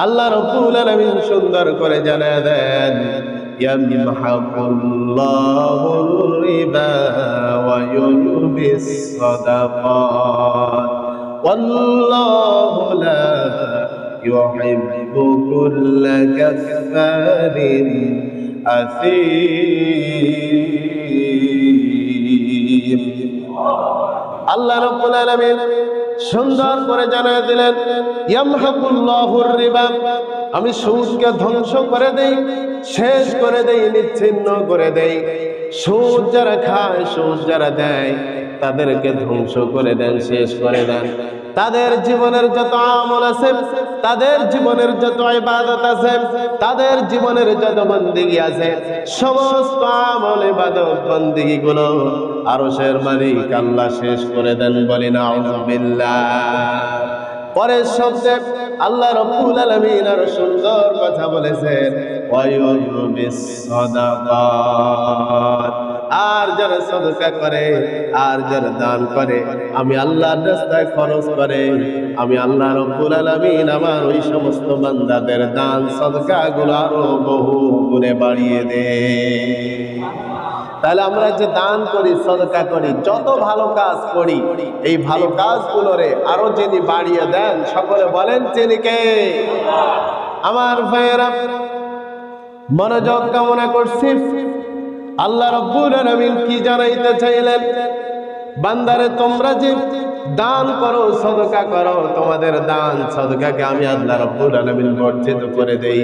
আল্লাহ রাব্বুল আলামিন সুন্দর করে জানায় দেন, ইয়ামহাকুল্লাহুর রিবা ওয়া ইউরবিস সাদাকাত ওয়াল্লাহু লা ইউহিব্বু কুল্লা কাফফারিন আসীম। আল্লাহ রাব্বুল আলামিন সুন্দর করে জানায় দিলেন, ইয়ামহাকুল্লাহুর রিবা, আমি সুদকে ধ্বংস করে দেই, শেষ করে দেই, নিচ্ছিন্ন করে দেই। সুদ যারা খায়, সুদ যারা দেয়, তাদেরকে ধ্বংস করে দেন, শেষ করে দেন। তাদের জীবনের যত আমল আছে, তাদের জীবনের যত ইবাদত আছে, তাদের জীবনের যত বন্দেগী আছে, সমস্ত আমল ইবাদত বন্দেগী গুলো আরশের মালিক আল্লাহ শেষ করে দেন। বলি নাউযুবিল্লাহ। পরের শব্দে আল্লাহ রাব্বুল আলামিন আরো সুন্দর কথা বলেছেন, ওয়া ইউরবিস সাদাকাত, আর যারা সাদকা করে, আর যারা দান করে, আমি আল্লাহর রাস্তায় খরচ করে, আমি আল্লাহ রাব্বুল আলামিন আমার ওই সমস্ত বান্দাদের দান সাদকা গুলো আরো বহু গুণে বাড়িয়ে দেয়। তাহলে আমরা যে দান করি, সাদকা করি, যত ভালো কাজ করি, এই ভালো কাজগুলোরে আরো যিনি বাড়িয়ে দেন, সকলে বলেন তিনি কে? আমার ভাইয়েরা, মনোযোগ কামনা করছি। আল্লাহ রাব্বুল আলামিন কি জানাইতে চাইলেন? বান্দারে, তোমরা যে দান করো, সাদকা করো, তোমাদের দান সাদকাকে আমি আল্লাহ রাব্বুল আলামিন বর্জিত করে দেই।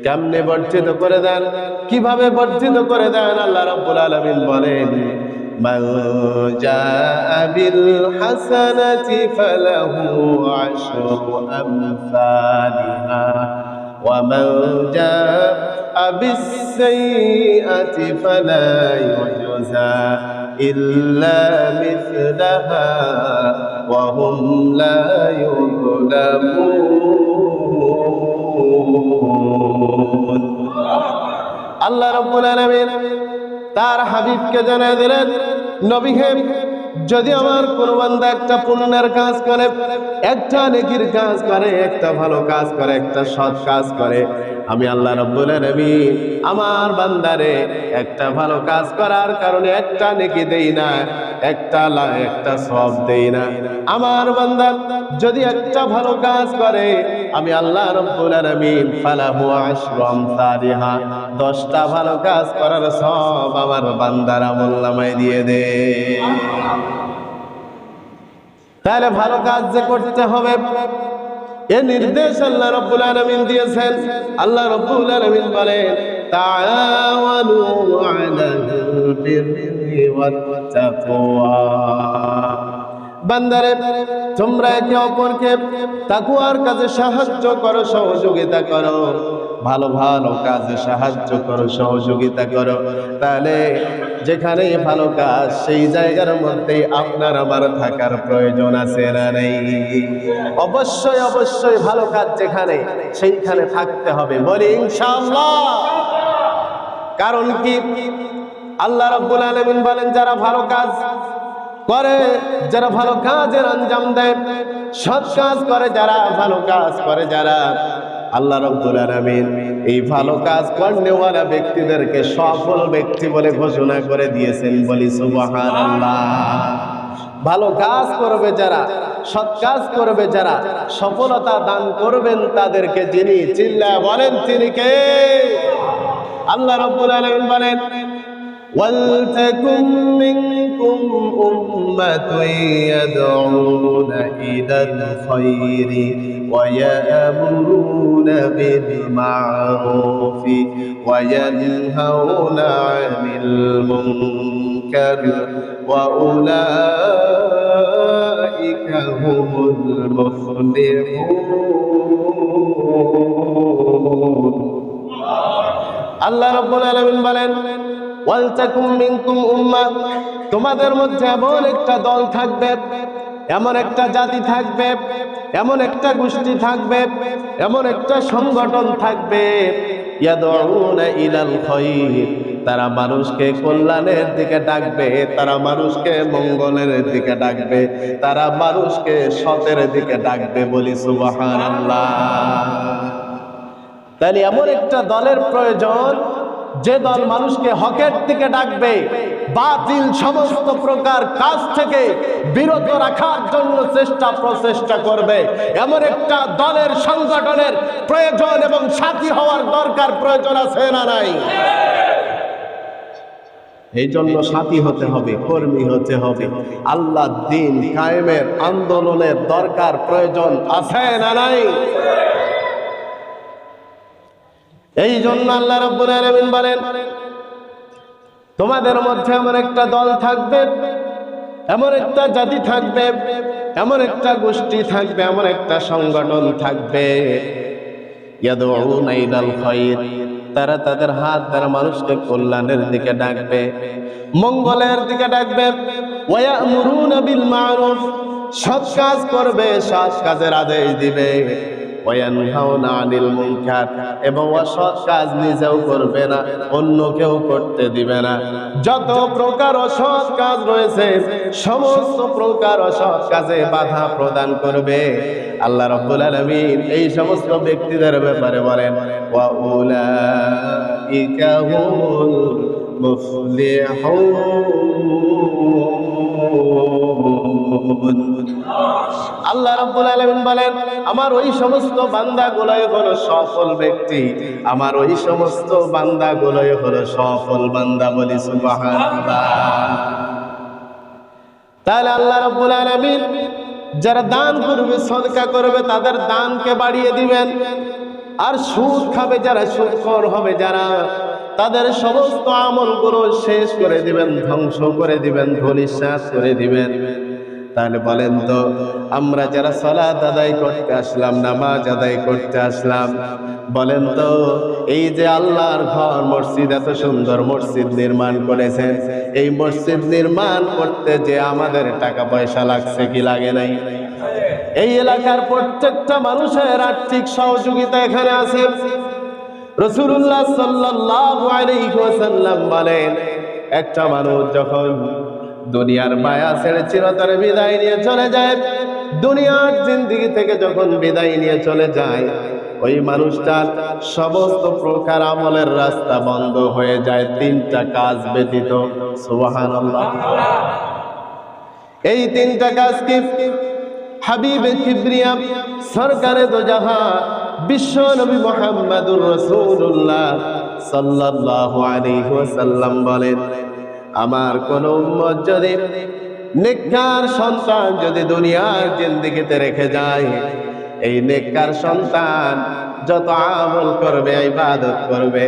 কেমনে বর্জিত করে দেন? কিভাবে বর্জিত করে দেন? আল্লাহ রাব্বুল আলামিন বলেন, মান জাআ বিল হাসানাতি ফালাহু আশরু আমসালিহা ওয়া মান জাআ বিস সাইয়্যাতি ফালা ইউজা ইল্লা মিসলাহা ওয়া হুম লা ইউযলামুন। আল্লাহ রাব্বুল আলামিন তার হাবিবকে জানায় দিলেন, নবী হে, যদি আমার কোন বান্দা একটা পুণ্যের কাজ করে, একটা নেকির কাজ করে, একটা ভালো কাজ করে, একটা সৎ কাজ করে, আমি আল্লাহ রাব্বুল আলামিন আমার বান্দারে একটা ভালো কাজ করার কারণে একটা নেকি দেই না, একটা সওয়াব দেই না। আমার বান্দা যদি একটা ভালো কাজ করে, আমি আল্লাহ রাব্বুল আলামিন ফালাহু আশরু আমসালিহা, 10টা ভালো কাজ করার সওয়াব আমার বান্দার আমলনামায় দিয়ে দে। তাহলে ভালো কাজ যে করতে হবে, এ নির্দেশ আল্লাহ রাব্বুল আলামিন দিয়েছেন। আল্লাহ রাব্বুল আলামিন বলেন, তাআওয়ানু আলাল বিররি ওয়াত তাকওয়া। বান্দারে, তোমরা একে অপরকে তাকওয়ার কাজে সাহায্য করো, সহযোগিতা করো, ভালো ভালো কাজে সাহায্য করো, সহযোগিতা করো। তাহলে যেখানে ভালো কাজ, সেই জায়গার মধ্যে আপনার আমার থাকার প্রয়োজন আছে না নেই? অবশ্যই অবশ্যই ভালো কাজ যেখানে, সেইখানে থাকতে হবে। বলি ইনশাআল্লাহ। কারণ কি? আল্লাহ রাব্বুল আলামিন বলেন, যারা ভালো কাজ করে, যারা ভালো কাজের আঞ্জাম দেয়, সৎ কাজ করে যারা, ভালো কাজ করে যারা, আল্লাহ রাব্বুল আলামিন এই ভালো কাজ করনেওয়ালা ব্যক্তিদেরকে সফল ব্যক্তি বলে ঘোষণা করে দিয়েছেন। বলি সুবহানাল্লাহ। ভালো কাজ করবে যারা, সৎ কাজ করবে যারা, সফলতা দান করবেন তাদেরকে যিনি, চিল্লায় বলেন তিনি কে? আল্লাহ রাব্বুল আলামিন বলেন, وَلْتَكُنْ مِنْكُمْ أُمَّةٌ يَدْعُونَ إِلَى الْخَيْرِ وَيَأْمُرُونَ بِالْمَعْرُوفِ وَيَنْهَوْنَ عَنِ الْمُنكَرِ وَأُولَئِكَ هُمُ الْمُفْلِحُونَ। আল্লাহ রাব্বুল আলামিন বলেন, ওয়ালতাকুম মিনকুম উম্মাহ, তোমাদের মধ্যে এমন একটা দল থাকবে, এমন একটা জাতি থাকবে, এমন একটা গোষ্ঠী থাকবে, এমন একটা সংগঠন থাকবে, ইয়াদউনা ইলাল খায়র, তারা মানুষকে কল্যাণের দিকে ডাকবে, তারা মানুষকে মঙ্গলের দিকে ডাকবে, তারা মানুষকে সতের দিকে ডাকবে। বলি সুবহানাল্লাহ। তাহলে এমন একটা দলের প্রয়োজন যে দল মানুষকে হকের দিকে ডাকবে, বাতিল সমস্ত প্রকার কাজ থেকে বিরত রাখার জন্য প্রচেষ্টা করবে। এমন একটা দলের সংগঠনের প্রয়োজন এবং সাথী হওয়ার দরকার, প্রয়োজন আছে না নাই? এই জন্য সাথী হতে হবে, কর্মী হতে হবে। আল্লাহ দ্বীন কায়েমের আন্দোলনের দরকার, প্রয়োজন আছে না নাই? এই জন্য আল্লাহ রাব্বুল আলামিন বলেন, তোমাদের মধ্যে এমন একটা দল থাকবে, এমন একটা জাতি থাকবে, এমন একটা গোষ্ঠী থাকবে, এমন একটা সংগঠন থাকবে, ইয়াদউনা ইলাল খায়র, তারা তাদের হাত দ্বারা মানুষকে কল্যাণের দিকে ডাকবে, মঙ্গলের দিকে ডাকবে। ওয়া ইয়ামুরুনা বিল মা'রুফ, সৎ কাজ করবে, সৎ কাজের আদেশ দিবে। ওয়া ইয়ানহাউনা আনিল মুনকার, এবং অসৎ কাজ নিজেও করবে না, অন্যকেও করতে দিবে না। যত প্রকার অসৎ কাজ রয়েছে সমস্ত প্রকার অসৎ কাজে বাধা প্রদান করবে। আল্লাহ রাব্বুল আলামিন এই সমস্ত ব্যক্তিদের ব্যাপারে বলেন, ওয়া উলাইকা হুমুল মুফলিহুন। আল্লাহ রাব্বুল আলামিন বলেন, আমার ওই সমস্ত বান্দাগুলোই হলো সফল ব্যক্তি, আমার ওই সমস্ত বান্দাগুলোই হলো সফল বান্দা। বলি সুবহানাল্লাহ। তাহলে আল্লাহ রাব্বুল আলামিন যারা দান করবে, সদকা করবে, তাদের দানকে বাড়িয়ে দিবেন। আর সুদ খাবে যারা, সুদখোর হবে যারা, তাদের সমস্ত আমলগুলো শেষ করে দিবেন, ধ্বংস করে দিবেন, ধূলিসাৎ করে দিবেন। তাহলে বলেন তো, আমরা যারা সালাত আদায় করতে আসলাম, নামাজ আদায় করতে আসলাম, বলেন তো এই যে আল্লাহর ঘর মসজিদ, এত সুন্দর মসজিদ নির্মাণ করেছেন, এই মসজিদ নির্মাণ করতে যে আমাদের টাকা পয়সা লাগছে কি লাগে নাই? এই এলাকার প্রত্যেকটা মানুষের আর্থিক সহযোগিতা এখানে আছে। রাসূলুল্লাহ সাল্লাল্লাহু আলাইহি ওয়াসাল্লাম বলেন, একটা মানুষ যখন দুনিয়ার মায়া ছেড়ে চিরতরে বিদায় নিয়ে চলে যায়, দুনিয়ার জিন্দেগি থেকে যখন বিদায় নিয়ে চলে যায়, ওই মানুষটার সমস্ত প্রকার আমলের রাস্তা বন্ধ হয়ে যায়, তিনটা কাজ ব্যতীত। সুবহানাল্লাহ। এই তিনটা কাজ কি? হাবিবে কিবরিয়া সরকারে দো জাহান বিশ্ব নবী মুহাম্মদুর রাসূলুল্লাহ সাল্লাল্লাহু আলাইহি ওয়াসাল্লাম বলেন, আমার কোন উম্মত যদি নেককার সন্তান যদি দুনিয়ার জিন্দেগিতে রেখে যায়, এই নেককার সন্তান যত আমল করবে, ইবাদত করবে,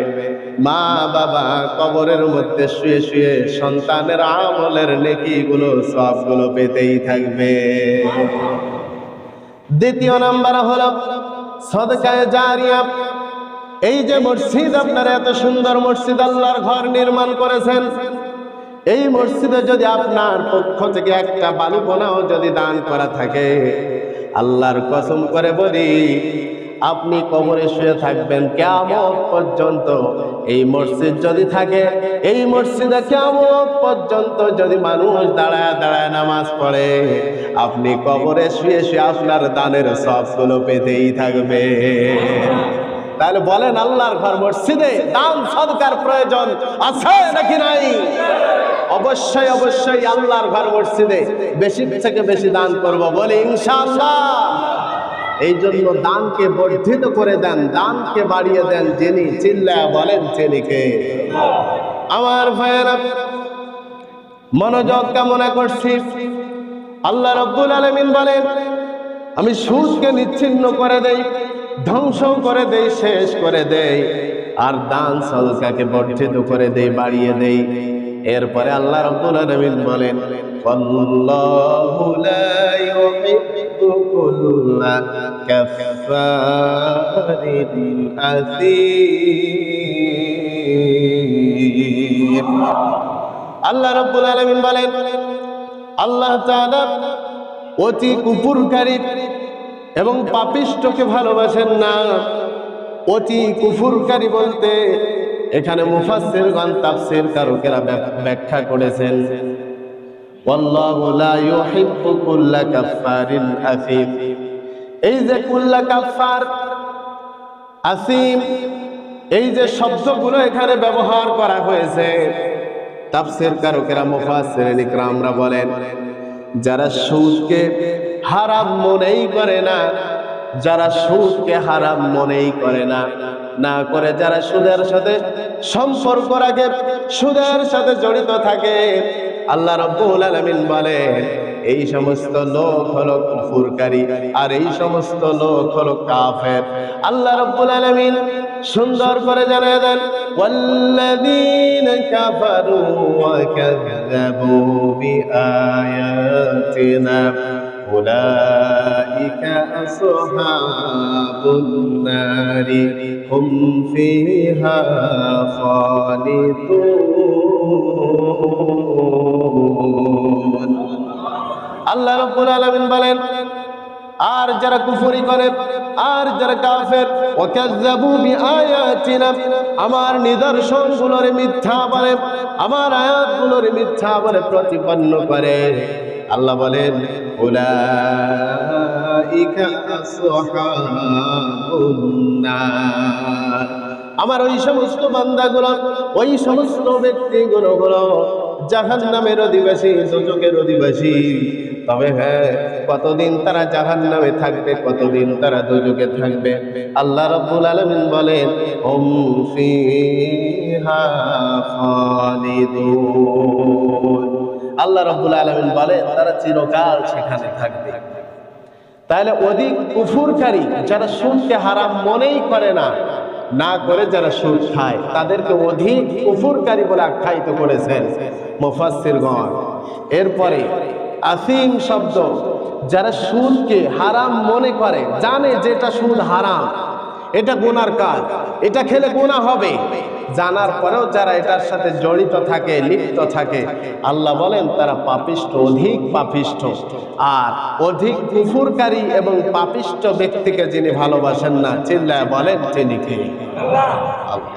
মা বাবা কবরের মধ্যে শুয়ে শুয়ে সন্তানের আমলের নেকিগুলো সবগুলো পেতেই থাকবে। দ্বিতীয় নাম্বার হলো সদকায়ে জারিয়া। এই যে মসজিদ, আপনারা এত সুন্দর মসজিদ, আল্লাহর ঘর নির্মাণ করেছেন, এই মসজিদে যদি আপনার পক্ষ থেকে একটা বালুকণাও যদি দান করা থাকে, আল্লাহর কসম করে বলি, আপনি কবরে শুয়ে থাকবেন কিয়ামত পর্যন্ত, এই মসজিদ যদি থাকে, এই মসজিদে কিয়ামত পর্যন্ত যদি মানুষ দাঁড়ায় দাঁড়ায় নামাজ পড়ে, আপনি কবরে শুয়ে শুয়ে আপনার দানের সবগুলো পেতেই থাকবে। তাহলে বলেন, আল্লাহর ঘর মসজিদে দান সদকার প্রয়োজন আছে নাকি নাই? অবশ্যই অবশ্যই আল্লাহর ঘর মসজিদে বেশি থেকে বেশি দান করব, বলি ইনশাআল্লাহ। এই জন্য দানকে বর্ধিত করে দেন, দানকে বাড়িয়ে দেন যিনি, চিল্লায়া বলেন তিনি কে? আমার ভাইয়েরা, মনোযোগ কামনা করছি। আল্লাহ রাব্বুল আলামিন বলেন, আমি সুদকে নিচ্ছিন্ন করে দেই, ধ্বংস করে দেই, শেষ করে দেই, আর দান সদকাকে বর্ধিত করে দেই, বাড়িয়ে দেই। এরপরে আল্লাহ রাব্বুল আলামিন বলেন, আল্লাহু লা ইউহিব্বু কুল্লা কাফফারিন আসীম। আল্লাহ রাব্বুল আলামিন বলেন, আল্লাহ তাআলা অতি কুফরকারী এবং পাপিষ্ঠকে ভালোবাসেন না। অতি কুফরকারী বলতে এখানে মুফাসসিরগণ, তাফসীর কারকেরা ব্যাখ্যা করেছেন, ওয়াল্লাহু লা ইউহিব্বু কুল্লা কাফফারিন আসীম। এই যে কুল্লা কাফফার, আসিম, এই যে শব্দগুলো এখানে ব্যবহার করা হয়েছে, তাফসীর কারকেরা মুফাসসিরিন ইকরামরা বলেন, যারা সুদকে হারাম মনেই করে না, যারা সুদকে হারাম মনেই করে না, না করে যারা সুদের সাথে সম্পর্ক রাখে, সুদের সাথে জড়িত থাকে, আল্লাহ রাব্বুল আলামিন বলেন এই সমস্ত লোক হলো কুফরকারী, আর এই সমস্ত লোক হলো কাফের। আল্লাহ রাব্বুল আলামিন সুন্দর করে জানিয়ে দেন, ওয়াল্লাযীনা কাফারু ওয়া কাযযাবু বিআয়াতিনা উলাইকা আসহাবুন নারি হুম ফিহা খালিদুন। আল্লাহ রাব্বুল আলামিন বলেন, আর যারা কুফরি করে, আর যারা কাফের, ওয়াকাযযাবু বিআয়াতিনা, আমার নিদর্শনগুলোর মিথ্যা বলে, আমার আয়াতগুলোর মিথ্যা বলে প্রতিপন্ন করে, আল্লাহ বলেন উলাইকা আসহাবুন নার, আমার ওই সমস্ত বান্দাগুলো, ওই সমস্ত ব্যক্তিগুলো হলো জাহান্নামের অধিবাসী, দোজখের অধিবাসী। তবে হ্যাঁ, কতদিন তারা জাহান্নামে থাকবে, কতদিন তারা দোজখে থাকবে, আল্লাহ রাব্বুল আলামিন বলেন হুম ফিহা খালিদুন। আল্লাহ রাব্বুল আলামিন বলেন তারা চিরকাল সেখানে থাকবে। তাহলে অধিক কুফরকারী যারা সুদকে হারাম মনেই করে না, না করে যারা সুদ খায়, তাদেরকে অধিক কুফরকারী বলে আখ্যায়িত করেছেন মুফাসসিরগণ। এরপরে আসিম শব্দ, যারা সুদকে হারাম মনে করে, জানে যেটা সুদ হারাম, এটা গুনার কাজ, এটা খেলে গুনাহ হবে, জানার পরেও যারা এটার সাথে জড়িত থাকে, লিপ্ত থাকে, আল্লাহ বলেন তারা পাপিষ্ঠ, অধিক পাপিষ্ঠ। আর অধিক কুফরকারী এবং পাপিষ্ঠ ব্যক্তিকে যিনি ভালোবাসেন না, চিল্লায় বলেন তিনি কে? আল্লাহ।